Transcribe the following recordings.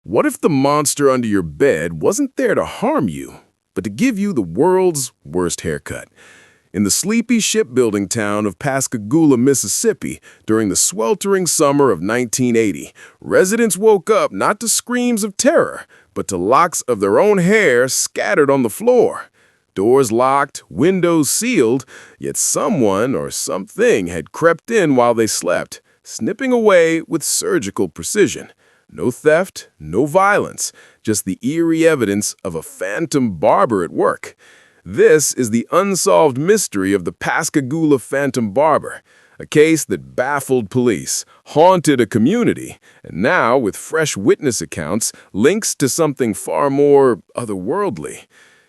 What if the monster under your bed wasn't there to harm you, but to give you the world's worst haircut? In the sleepy shipbuilding town of Pascagoula, Mississippi, during the sweltering summer of 1980, residents woke up not to screams of terror, but to locks of their own hair scattered on the floor. Doors locked, windows sealed, yet someone or something had crept in while they slept, snipping away with surgical precision. No theft, no violence, just the eerie evidence of a phantom barber at work. This is the unsolved mystery of the Pascagoula Phantom Barber, a case that baffled police, haunted a community, and now, with fresh witness accounts, links to something far more otherworldly.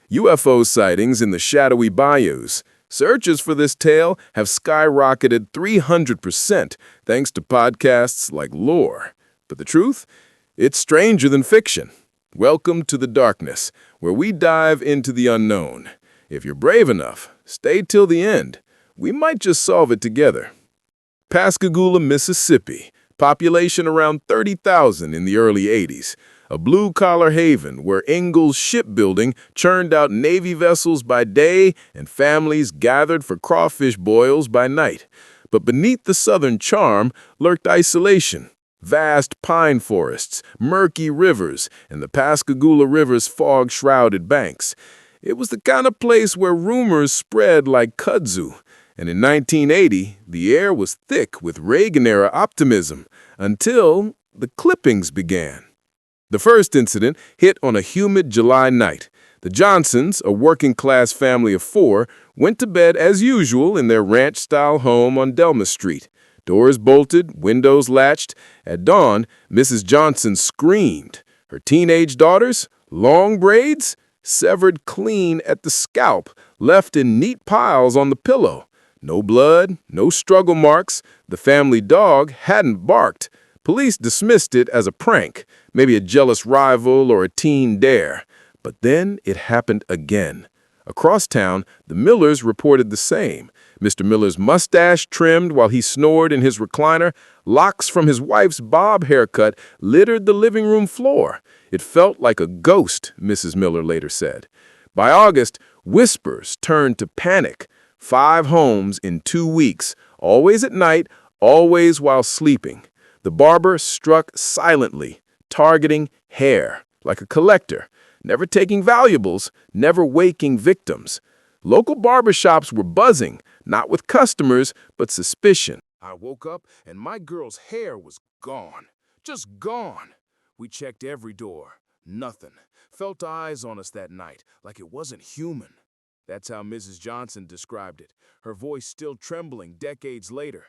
UFO sightings in the shadowy bayous. Searches for this tale have skyrocketed 300% thanks to podcasts like Lore. But the truth? It's stranger than fiction. Welcome to the darkness, where we dive into the unknown. If you're brave enough, stay till the end. We might just solve it together. Pascagoula, Mississippi. Population around 30,000 in the early 80s. A blue-collar haven where Ingalls Shipbuilding churned out Navy vessels by day and families gathered for crawfish boils by night. But beneath the southern charm lurked isolation. Vast pine forests, murky rivers, and the Pascagoula River's fog-shrouded banks. It was the kind of place where rumors spread like kudzu. And in 1980, the air was thick with Reagan-era optimism until the clippings began. The first incident hit on a humid July night. The Johnsons, a working-class family of four, went to bed as usual in their ranch-style home on Delma Street. Doors bolted, windows latched. At dawn, Mrs. Johnson screamed. Her teenage daughters, long braids, severed clean at the scalp, left in neat piles on the pillow. No blood, no struggle marks. The family dog hadn't barked. Police dismissed it as a prank, maybe a jealous rival or a teen dare. But then it happened again. Across town, the Millers reported the same. Mr. Miller's mustache trimmed while he snored in his recliner, locks from his wife's bob haircut littered the living room floor. It felt like a ghost, Mrs. Miller later said. By August, whispers turned to panic. 5 homes in 2 weeks, always at night, always while sleeping. The barber struck silently, targeting hair, like a collector, never taking valuables, never waking victims. Local barbershops were buzzing, not with customers, but suspicion. I woke up and my girl's hair was gone. Just gone. We checked every door. Nothing. Felt eyes on us that night, like it wasn't human. That's how Mrs. Johnson described it, her voice still trembling decades later.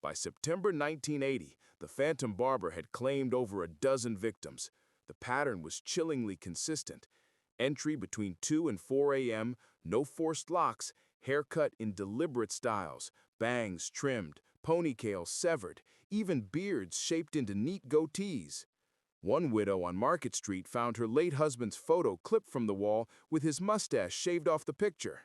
By September 1980, the Phantom Barber had claimed over a dozen victims. The pattern was chillingly consistent. Entry between 2 and 4 a.m., no forced locks, haircut in deliberate styles, bangs trimmed, ponytails severed, even beards shaped into neat goatees. One widow on Market Street found her late husband's photo clipped from the wall with his mustache shaved off the picture.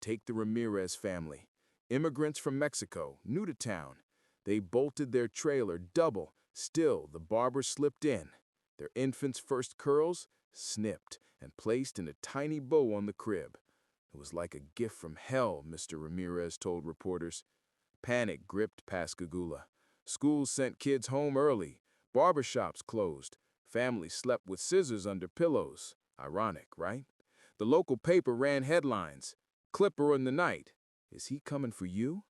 Take the Ramirez family. Immigrants from Mexico, new to town. They bolted their trailer double. Still, the barber slipped in. Their infant's first curls snipped and placed in a tiny bow on the crib. It was like a gift from hell, Mr. Ramirez told reporters. Panic gripped Pascagoula. Schools sent kids home early. Barbershops closed. Families slept with scissors under pillows. Ironic, right? The local paper ran headlines. Clipper in the night. Is he coming for you?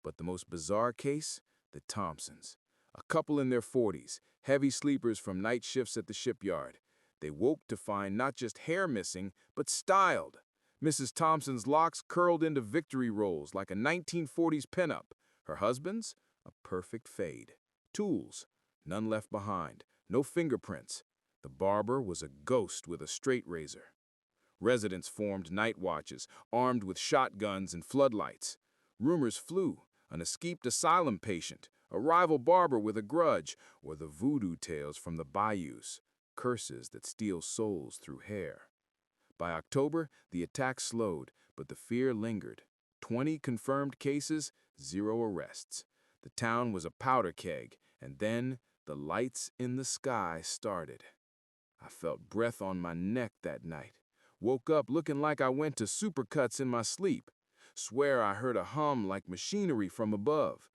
But the most bizarre case? The Thompsons. A couple in their 40s, heavy sleepers from night shifts at the shipyard. They woke to find not just hair missing, but styled. Mrs. Thompson's locks curled into victory rolls like a 1940s pinup. Her husband's? A perfect fade. Tools. None left behind. No fingerprints. The barber was a ghost with a straight razor. Residents formed night watches, armed with shotguns and floodlights. Rumors flew. An escaped asylum patient, a rival barber with a grudge, or the voodoo tales from the bayous, curses that steal souls through hair. By October, the attack slowed, but the fear lingered. 20 confirmed cases, 0 arrests. The town was a powder keg, and then The lights in the sky started. I felt breath on my neck that night. Woke up looking like I went to supercuts in my sleep. Swear I heard a hum like machinery from above.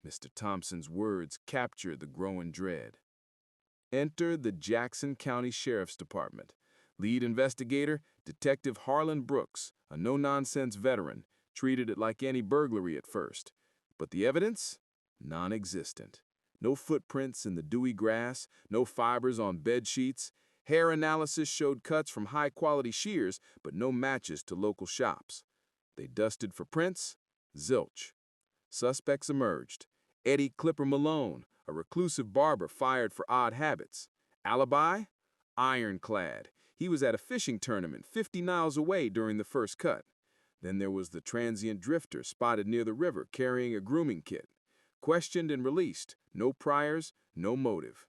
Mr. Thompson's words captured the growing dread. Enter the Jackson County Sheriff's Department. Lead investigator, Detective Harlan Brooks, a no-nonsense veteran, treated it like any burglary at first. But the evidence? Non-existent. No footprints in the dewy grass, no fibers on bed sheets. Hair analysis showed cuts from high-quality shears, but no matches to local shops. They dusted for prints. Zilch. Suspects emerged. Eddie Clipper Malone, a reclusive barber fired for odd habits. Alibi? Ironclad. He was at a fishing tournament 50 miles away during the first cut. Then there was the transient drifter spotted near the river carrying a grooming kit. Questioned and released. No priors, no motive.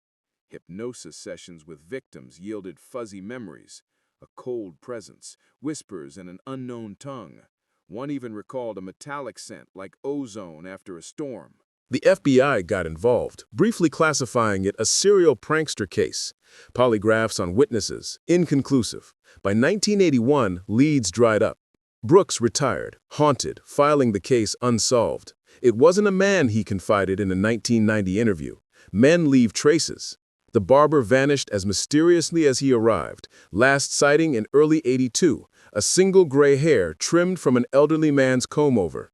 Hypnosis sessions with victims yielded fuzzy memories, a cold presence, whispers, and an unknown tongue. One even recalled a metallic scent like ozone after a storm. The FBI got involved, briefly classifying it a serial prankster case. Polygraphs on witnesses, inconclusive. By 1981, leads dried up. Brooks retired, haunted, filing the case unsolved. It wasn't a man, he confided in a 1990 interview. Men leave traces. The barber vanished as mysteriously as he arrived, last sighting in early '82, a single gray hair trimmed from an elderly man's comb-over.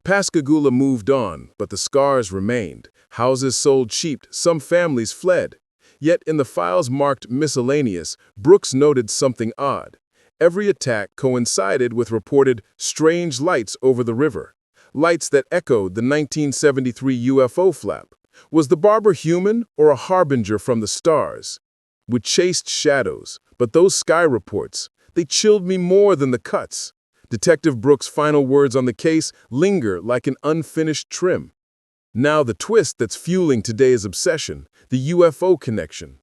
Pascagoula moved on, but the scars remained. Houses sold cheap, some families fled. Yet in the files marked miscellaneous, Brooks noted something odd. Every attack coincided with reported strange lights over the river. Lights that echoed the 1973 UFO flap. Was the barber human or a harbinger from the stars? We chased shadows, but those sky reports, they chilled me more than the cuts. Detective Brooks' final words on the case linger like an unfinished trim. Now the twist that's fueling today's obsession, the UFO connection.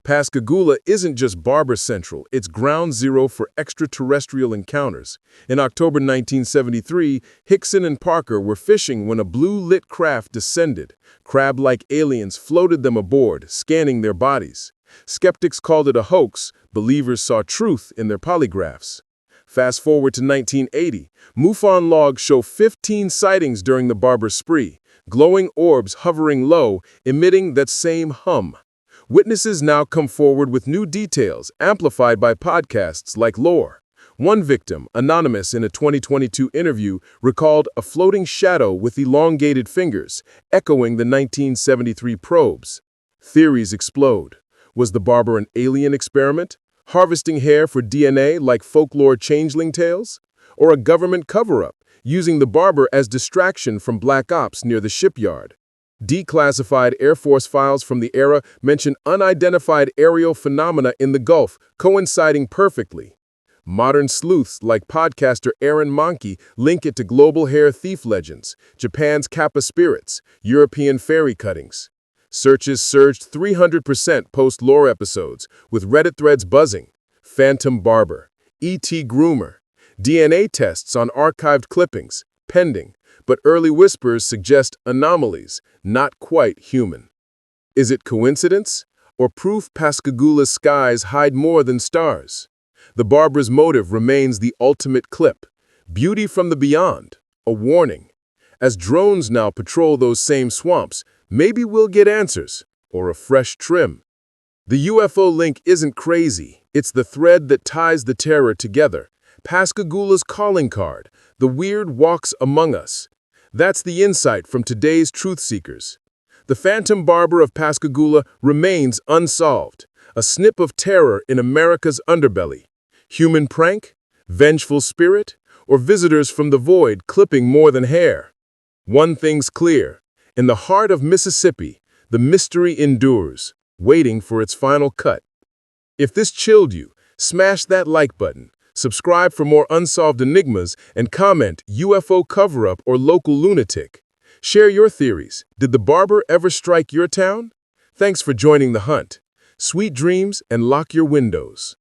Pascagoula isn't just Barber Central, it's ground zero for extraterrestrial encounters. In October 1973, Hickson and Parker were fishing when a blue-lit craft descended. Crab-like aliens floated them aboard, scanning their bodies. Skeptics called it a hoax, believers saw truth in their polygraphs. Fast forward to 1980, MUFON logs show 15 sightings during the Barber spree, glowing orbs hovering low, emitting that same hum. Witnesses now come forward with new details, amplified by podcasts like Lore. One victim, anonymous in a 2022 interview, recalled a floating shadow with elongated fingers, echoing the 1973 probes. Theories explode. Was the barber an alien experiment? Harvesting hair for DNA like folklore changeling tales? Or a government cover-up, using the barber as distraction from black ops near the shipyard? Declassified Air Force files from the era mention unidentified aerial phenomena in the Gulf, coinciding perfectly. Modern sleuths like podcaster Aaron Mahnke link it to global hair thief legends, Japan's Kappa spirits, European fairy cuttings. Searches surged 300% post-lore episodes, with Reddit threads buzzing. Phantom Barber, E.T. Groomer, DNA tests on archived clippings, pending, but early whispers suggest anomalies, not quite human. Is it coincidence, or proof Pascagoula's skies hide more than stars? The barber's motive remains the ultimate clip, beauty from the beyond, a warning. As drones now patrol those same swamps, maybe we'll get answers, or a fresh trim. The UFO link isn't crazy, it's the thread that ties the terror together. Pascagoula's calling card, the weird walks among us. That's the insight from today's truth seekers. The Phantom Barber of Pascagoula remains unsolved, a snip of terror in America's underbelly. Human prank? Vengeful spirit? Or visitors from the void clipping more than hair? One thing's clear. In the heart of Mississippi, the mystery endures, waiting for its final cut. If this chilled you, smash that like button, subscribe for more unsolved enigmas, and comment UFO cover-up or local lunatic. Share your theories. Did the barber ever strike your town? Thanks for joining the hunt. Sweet dreams and lock your windows.